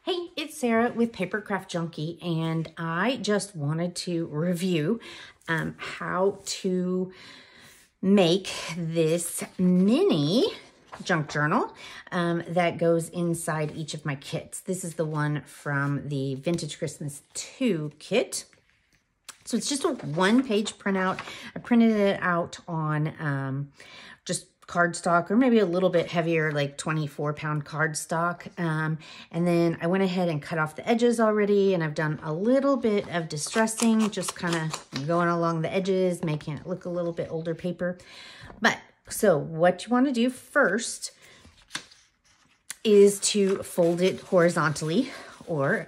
Hey, it's Sarah with Paper Craft Junkie, and I just wanted to review how to make this mini junk journal that goes inside each of my kits. This is the one from the Vintage Christmas 2 kit. So it's just a one-page printout. I printed it out on just cardstock, or maybe a little bit heavier, like 24-pound cardstock. And then I went ahead and cut off the edges already, and I've done a little bit of distressing, just kind of going along the edges, making it look a little bit older paper. But so what you want to do first is to fold it horizontally, or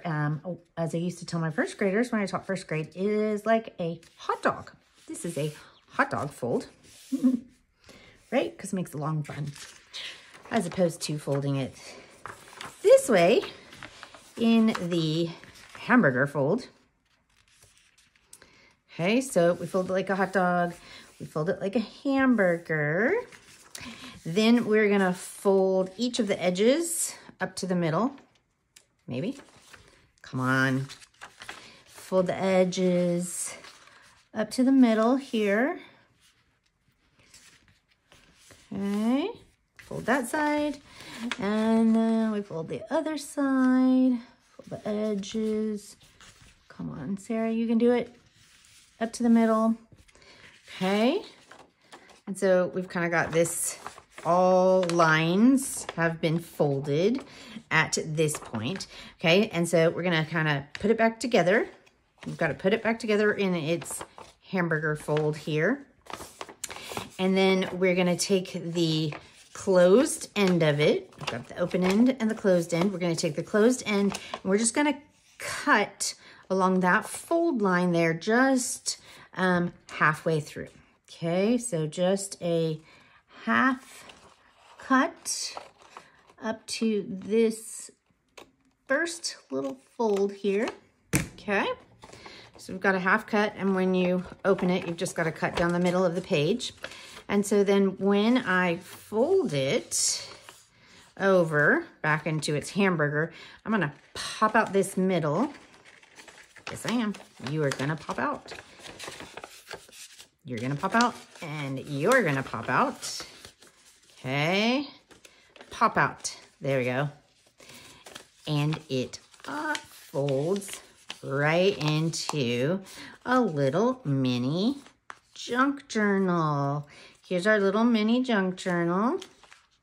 as I used to tell my first graders when I taught first grade, it is like a hot dog. This is a hot dog fold. Right? Because it makes a long bun, as opposed to folding it this way in the hamburger fold. Okay, so we fold it like a hot dog, we fold it like a hamburger. Then we're gonna fold each of the edges up to the middle. Maybe. Come on. Fold the edges up to the middle here. Okay, fold that side, and then we fold the other side, fold the edges. Come on, Sarah, you can do it. Up to the middle. Okay, and so we've kind of got this, all lines have been folded at this point. Okay, and so we're gonna kind of put it back together. We've got to put it back together in its hamburger fold here. And then we're gonna take the closed end of it. We've got the open end and the closed end. We're gonna take the closed end, and we're just gonna cut along that fold line there, just halfway through. Okay, so just a half cut up to this first little fold here. Okay, so we've got a half cut, and when you open it, you've just got to cut down the middle of the page. And so then when I fold it over back into its hamburger, I'm gonna pop out this middle. Yes, I am. You are gonna pop out. You're gonna pop out, and you're gonna pop out. Okay, pop out. There we go. And it folds right into a little mini junk journal. Here's our little mini junk journal.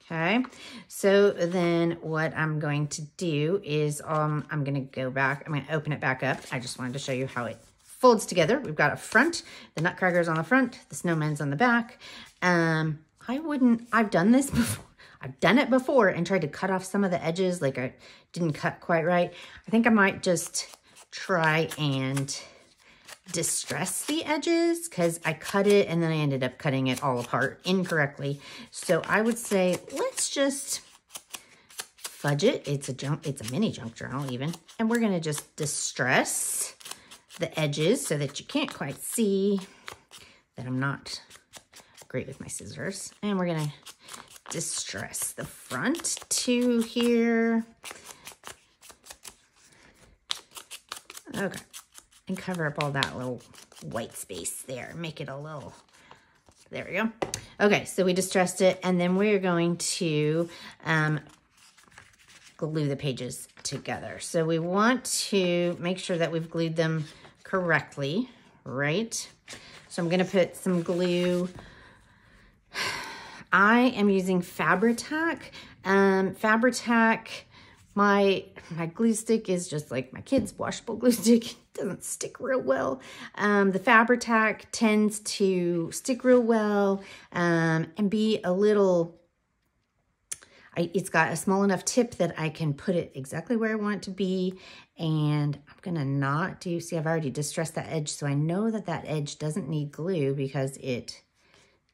Okay, so then what I'm going to do is I'm gonna go back, I'm gonna open it back up. I just wanted to show you how it folds together. We've got a front, the nutcracker's on the front, the snowman's on the back. I've done this before. I've done it before and tried to cut off some of the edges, like I didn't cut quite right. I think I might just try and distress the edges, because I cut it and then I ended up cutting it all apart incorrectly. So I would say let's just fudge it. It's a mini junk journal even, and we're gonna just distress the edges so that you can't quite see that I'm not great with my scissors. And we're gonna distress the front too here. Okay. And cover up all that little white space there. Make it a little, there we go. Okay, so we distressed it, and then we're going to glue the pages together. So we want to make sure that we've glued them correctly, right? So I'm gonna put some glue. I am using Fabri-Tac. Fabri-Tac, my glue stick is just like my kids' washable glue stick. It doesn't stick real well. The Fabri-Tac tends to stick real well and be a little, it's got a small enough tip that I can put it exactly where I want it to be. And I'm gonna not do, see, I've already distressed that edge, so I know that that edge doesn't need glue because it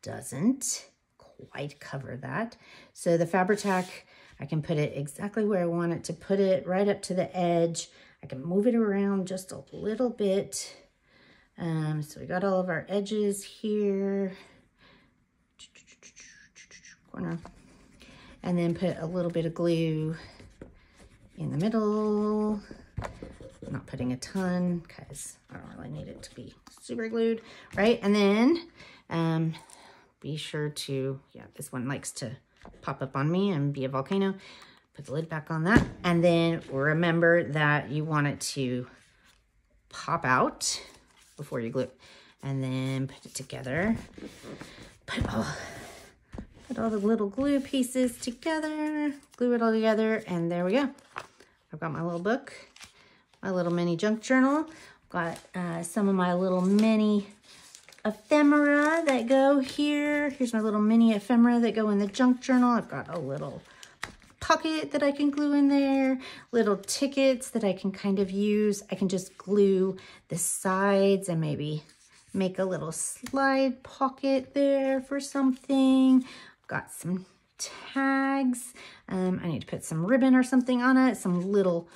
doesn't quite cover that. So the Fabri-Tac, I can put it exactly where I want it to put it, right up to the edge. I can move it around just a little bit. So we got all of our edges here. Corner. And then put a little bit of glue in the middle. I'm not putting a ton because I don't really need it to be super glued, right? And then be sure to, yeah, this one likes to pop up on me and be a volcano. Put the lid back on that. And then remember that you want it to pop out before you glue it. And then put it together. Put all the little glue pieces together. Glue it all together. And there we go. I've got my little book, my little mini junk journal. Got some of my little mini ephemera that go here. Here's my little mini ephemera that go in the junk journal. I've got a little pocket that I can glue in there, little tickets that I can kind of use. I can just glue the sides and maybe make a little slide pocket there for something. I've got some tags. I need to put some ribbon or something on it, some little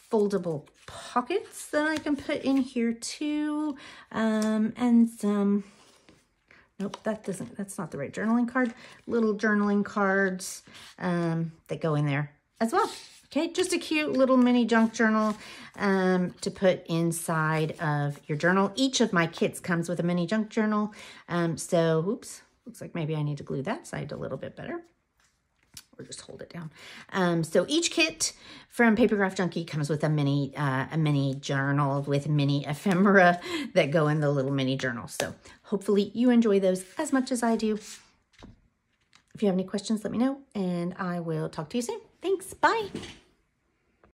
foldable pockets that I can put in here too, and some, nope, that's not the right journaling card, little journaling cards that go in there as well. Okay, just a cute little mini junk journal to put inside of your journal. Each of my kits comes with a mini junk journal. So, oops, looks like maybe I need to glue that side a little bit better. Or just hold it down. So each kit from Paper Craft Junkie comes with a mini journal with mini ephemera that go in the little mini journal. So hopefully you enjoy those as much as I do. If you have any questions, let me know, and I will talk to you soon. Thanks. Bye.